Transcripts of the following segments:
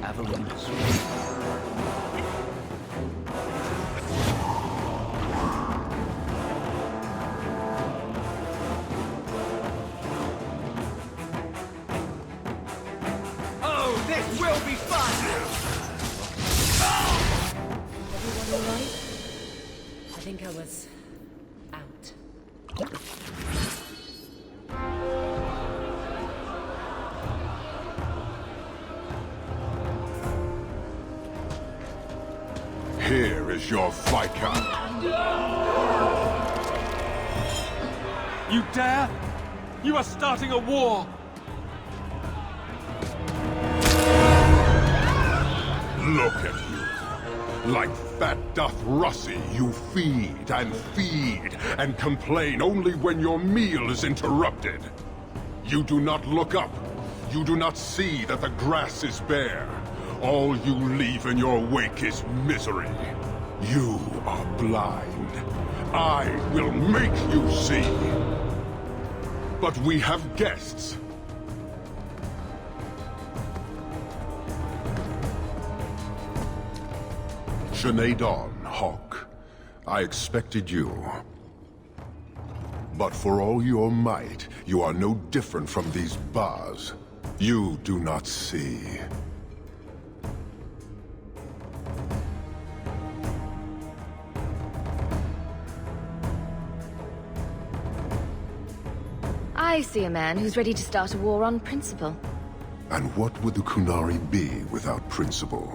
traveling. Oh, this will be fun! Everyone all right? I think I was out. Here is your Vicar. You dare? You are starting a war! Look at you. Like fat doth Russie, you feed and complain only when your meal is interrupted. You do not look up. You do not see that the grass is bare. All you leave in your wake is misery. You are blind. I will make you see. But we have guests. Sinead Hawke, I expected you. But for all your might, you are no different from these bars. You do not see. I see a man who's ready to start a war on principle. And what would the Kunari be without principle?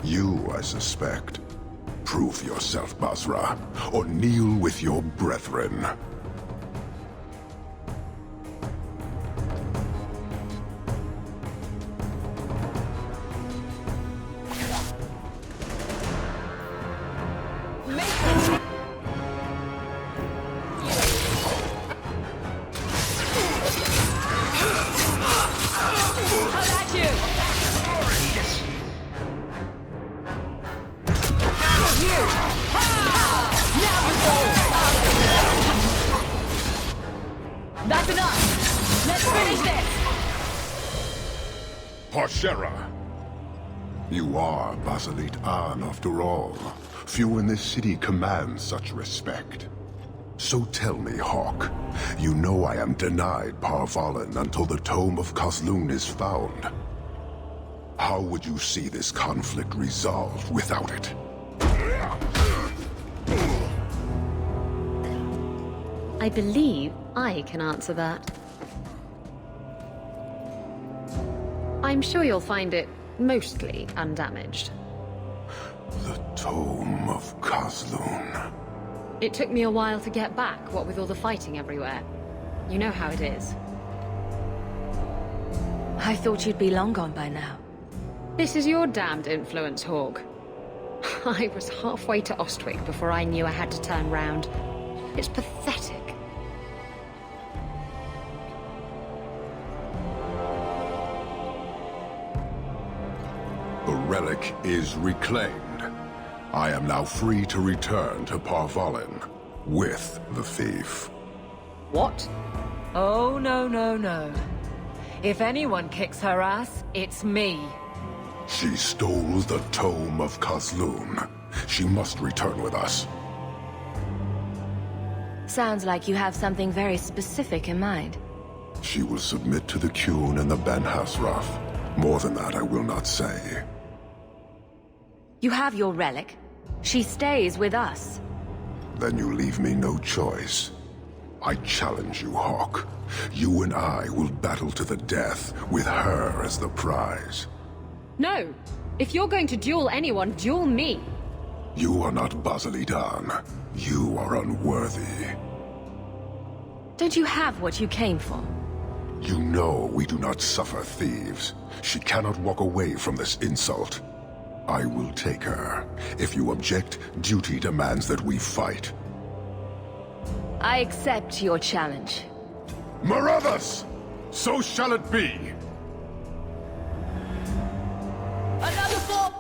You, I suspect. Prove yourself, Basra, or kneel with your brethren. That's enough! Let's finish this! Parshera! You are Basilit An, after all. Few in this city command such respect. So tell me, Hawke, you know I am denied Parvalan until the Tome of Kozlun is found. How would you see this conflict resolved without it? I believe I can answer that. I'm sure you'll find it mostly undamaged. The Tome of Kozlun. It took me a while to get back, what with all the fighting everywhere. You know how it is. I thought you'd be long gone by now. This is your damned influence, Hawke. I was halfway to Ostwick before I knew I had to turn round. It's pathetic. The relic is reclaimed. I am now free to return to Parvalan with the thief. What? Oh, no, no, no. If anyone kicks her ass, it's me. She stole the Tome of Kozlun. She must return with us. Sounds like you have something very specific in mind. She will submit to the Qun and the Ben-Hassrath. More than that I will not say. You have your relic. She stays with us. Then you leave me no choice. I challenge you, Hawke. You and I will battle to the death, with her as the prize. No! If you're going to duel anyone, duel me! You are not Basilidan. You are unworthy. Don't you have what you came for? You know we do not suffer thieves. She cannot walk away from this insult. I will take her. If you object, duty demands that we fight. I accept your challenge. Meredith! So shall it be! Another fall!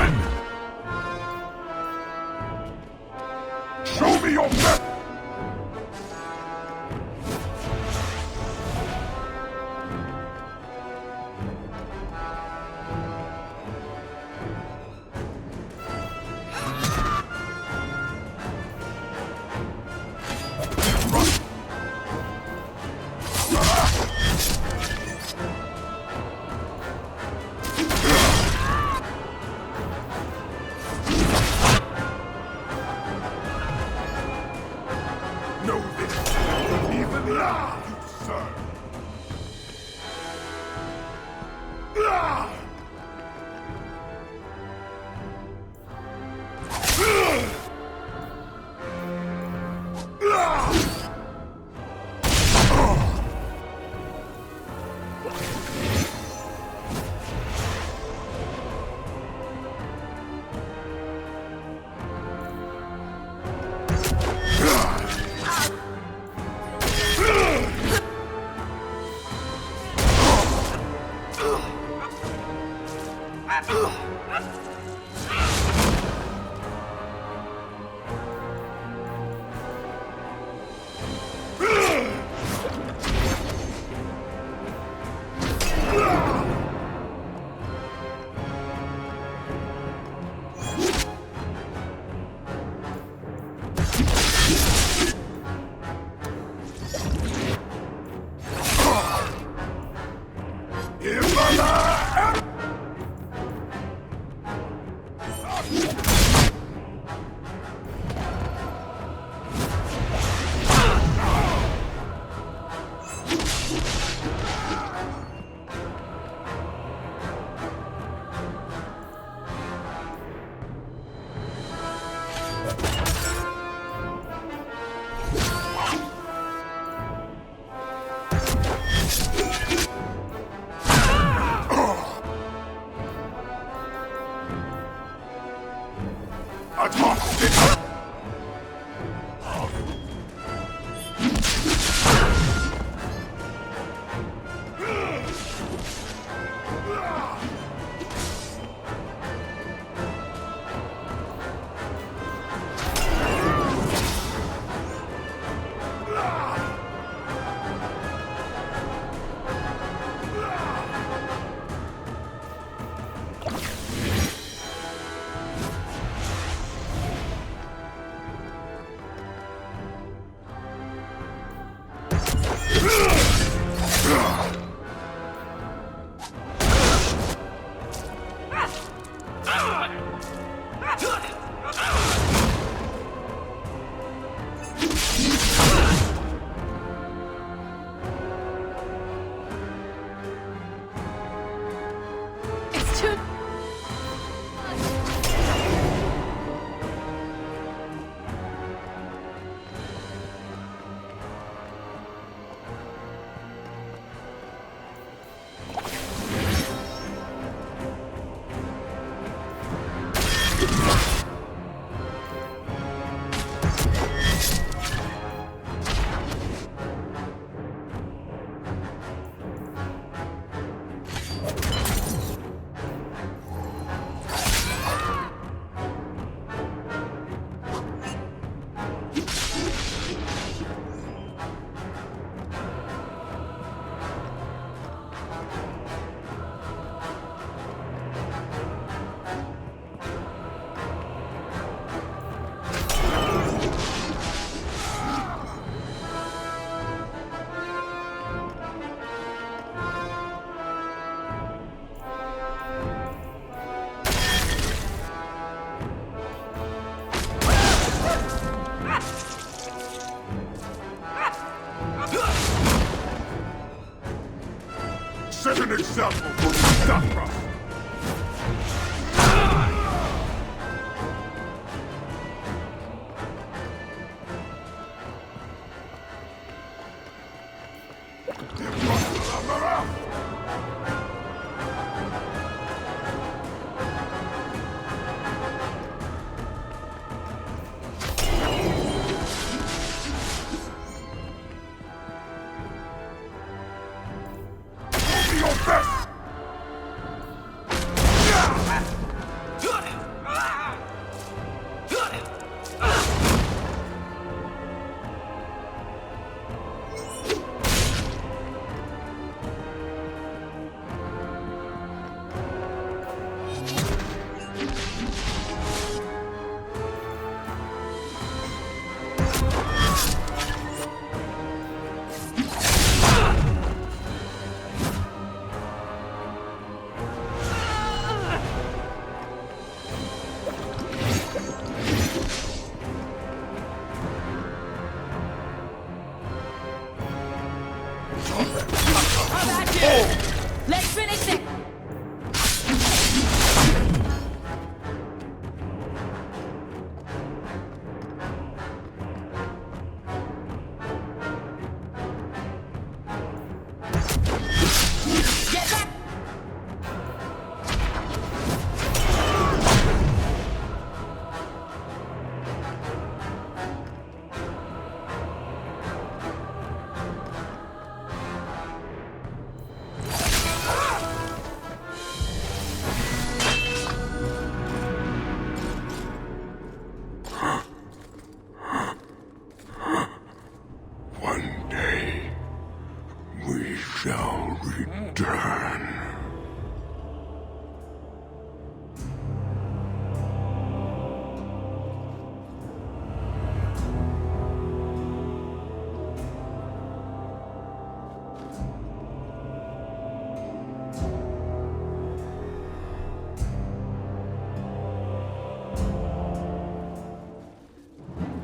then! Show me your best! Know this! Even now, you serve!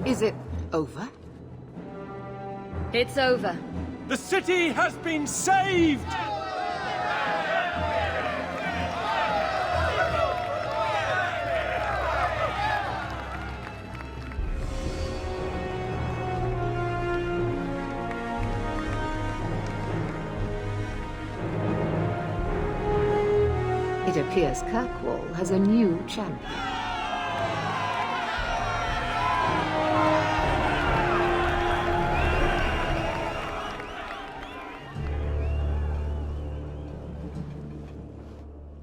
Is it over? It's over. The city has been saved! It appears Kirkwall has a new champion.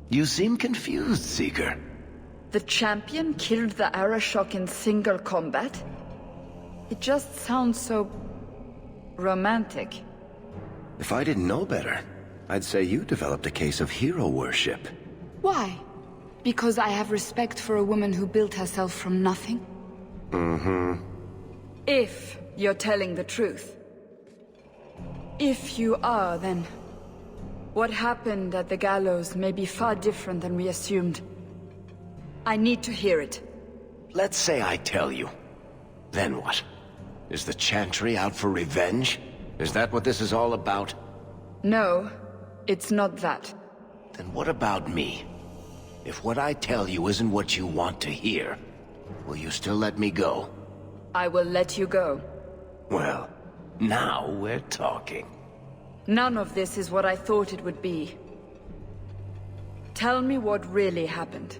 You seem confused, Seeker. The champion killed the Arishok in single combat? It just sounds so... romantic. If I didn't know better, I'd say you developed a case of hero worship. Why? Because I have respect for a woman who built herself from nothing? Mm-hmm. If you're telling the truth. If you are, then... what happened at the gallows may be far different than we assumed. I need to hear it. Let's say I tell you. Then what? Is the Chantry out for revenge? Is that what this is all about? No, it's not that. Then what about me? If what I tell you isn't what you want to hear, will you still let me go? I will let you go. Well, now we're talking. None of this is what I thought it would be. Tell me what really happened.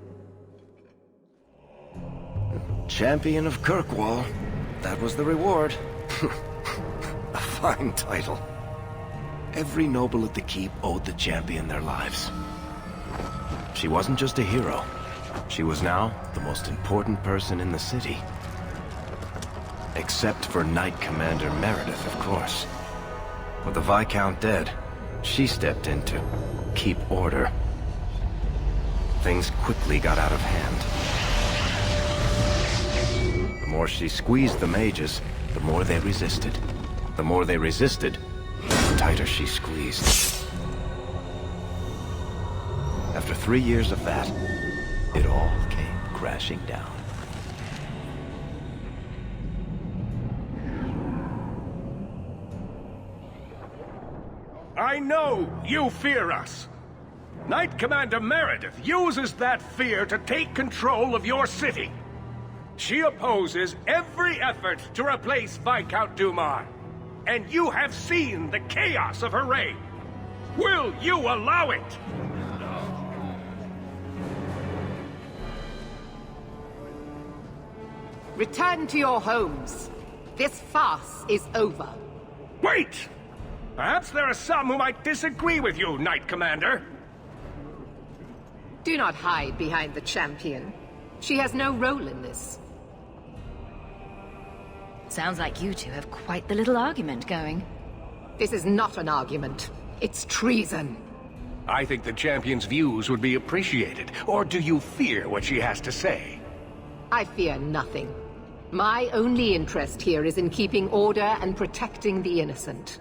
Champion of Kirkwall. That was the reward. A fine title. Every noble at the keep owed the champion their lives. She wasn't just a hero. She was now the most important person in the city. Except for Knight Commander Meredith, of course. With the Viscount dead, she stepped in to keep order. Things quickly got out of hand. The more she squeezed the mages, the more they resisted. The more they resisted, the tighter she squeezed. After 3 years of that, it all came crashing down. I know you fear us. Knight Commander Meredith uses that fear to take control of your city. She opposes every effort to replace Viscount Dumar. And you have seen the chaos of her reign. Will you allow it? Return to your homes. This farce is over. Wait! Perhaps there are some who might disagree with you, Knight Commander. Do not hide behind the champion. She has no role in this. Sounds like you two have quite the little argument going. This is not an argument. It's treason. I think the champion's views would be appreciated. Or do you fear what she has to say? I fear nothing. My only interest here is in keeping order and protecting the innocent.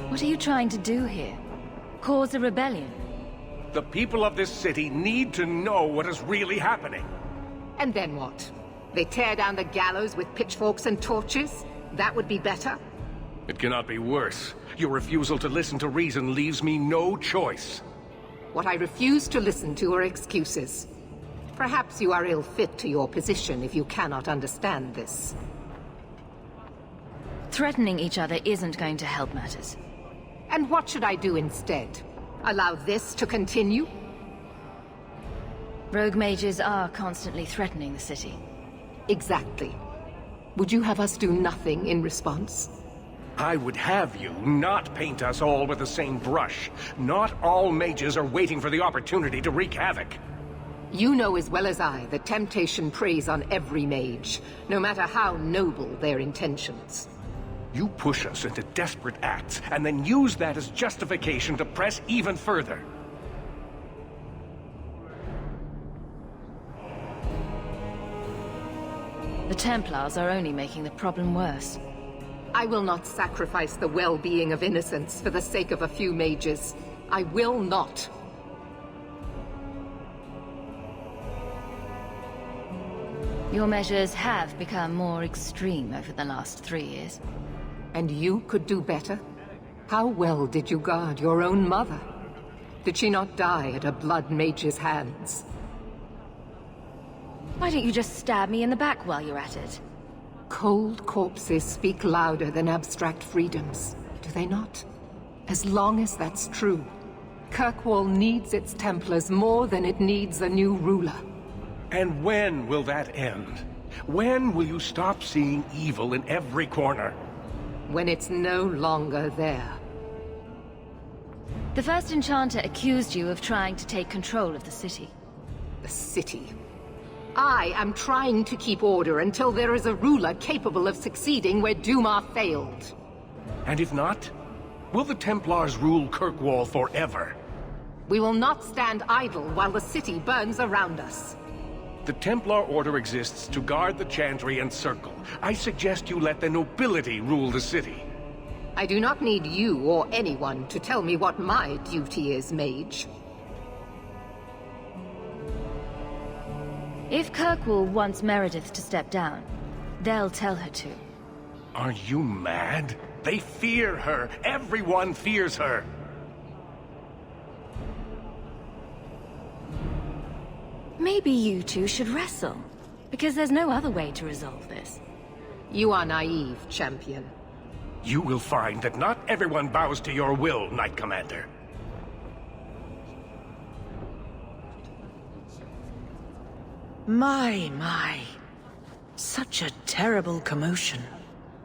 What are you trying to do here? Cause a rebellion? The people of this city need to know what is really happening. And then what? They tear down the gallows with pitchforks and torches? That would be better? It cannot be worse. Your refusal to listen to reason leaves me no choice. What I refuse to listen to are excuses. Perhaps you are ill-fit to your position if you cannot understand this. Threatening each other isn't going to help matters. And what should I do instead? Allow this to continue? Rogue mages are constantly threatening the city. Exactly. Would you have us do nothing in response? I would have you not paint us all with the same brush. Not all mages are waiting for the opportunity to wreak havoc. You know as well as I that temptation preys on every mage, no matter how noble their intentions. You push us into desperate acts, and then use that as justification to press even further. The Templars are only making the problem worse. I will not sacrifice the well-being of innocents for the sake of a few mages. I will not. Your measures have become more extreme over the last 3 years. And you could do better? How well did you guard your own mother? Did she not die at a blood mage's hands? Why don't you just stab me in the back while you're at it? Cold corpses speak louder than abstract freedoms, do they not? As long as that's true, Kirkwall needs its Templars more than it needs a new ruler. And when will that end? When will you stop seeing evil in every corner? When it's no longer there. The first Enchanter accused you of trying to take control of the city. The city. I am trying to keep order until there is a ruler capable of succeeding where Duma failed. And if not, will the Templars rule Kirkwall forever? We will not stand idle while the city burns around us. The Templar Order exists to guard the Chantry and Circle. I suggest you let the nobility rule the city. I do not need you or anyone to tell me what my duty is, mage. If Kirkwall wants Meredith to step down, they'll tell her to. Are you mad? They fear her. Everyone fears her. Maybe you two should wrestle, because there's no other way to resolve this. You are naive, Champion. You will find that not everyone bows to your will, Knight Commander. My. Such a terrible commotion.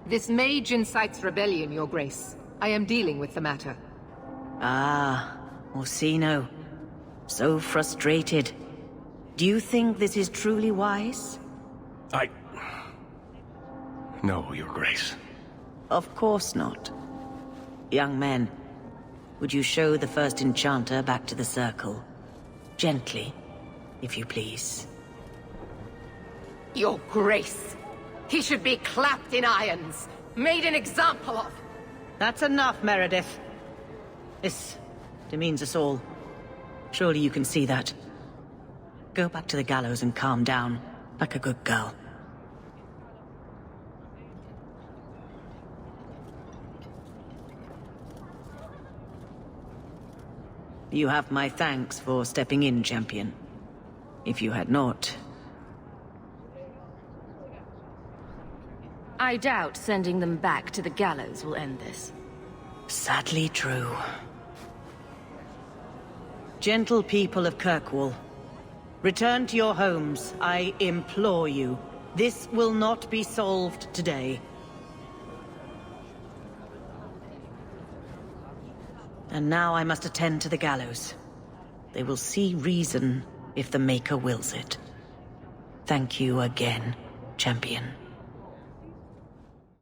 This mage incites rebellion, Your Grace. I am dealing with the matter. Ah, Orsino. So frustrated. Do you think this is truly wise? No, Your Grace. Of course not. Young men, would you show the first Enchanter back to the Circle? Gently, if you please. Your Grace! He should be clapped in irons, made an example of! That's enough, Meredith. This demeans us all. Surely you can see that. Go back to the gallows and calm down, like a good girl. You have my thanks for stepping in, Champion. If you had not... I doubt sending them back to the gallows will end this. Sadly true. Gentle people of Kirkwall, return to your homes, I implore you. This will not be solved today. And now I must attend to the gallows. They will see reason if the Maker wills it. Thank you again, Champion.